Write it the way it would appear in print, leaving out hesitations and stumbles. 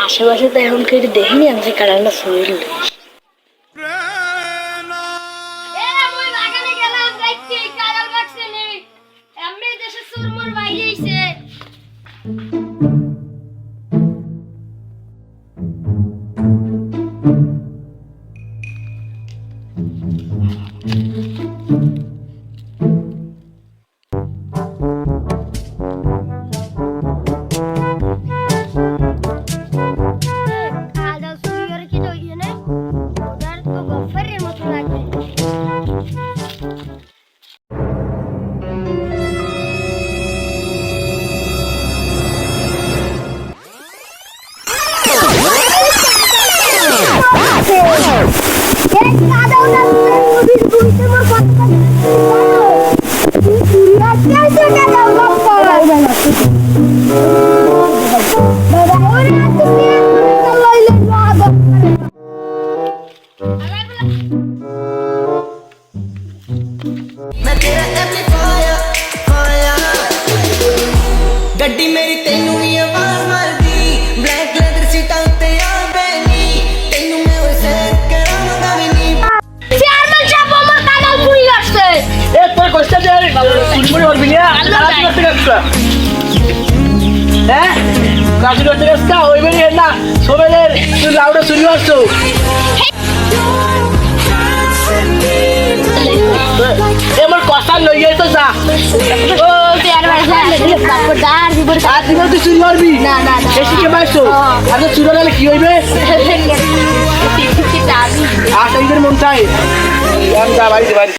আশেপাশে তো এখন কেউ দেখিনি আমি কারণটা শরীর गड्डी मेरी तेनू भी आवाज मारदी ब्लैक लेदर सीटा उत्ते आ बैनी तेनू मैं वैसे करांगा भी नहीं চেয়ারম্যান সাহেব আমার কানাল চুরি করছে এ তোর কষ্ট দে চুরি করবি না কাজ করতে গেছস হ্যাঁ কাজ করতে গেছস ওইবে না সবেলের তুই লাউডে চুরি করছো এমন কথা লই যাই তো যা ও চেয়ারম্যান সাহেব তারপর দাঁড় দিব আর দিনে তুই চুরি করবি না না না বেশি কে পাইছো আর তো চুরি হলে কি হইবে ঠিক ঠিক ঠিক আর এইদের মন চাই আমি যা বাড়ি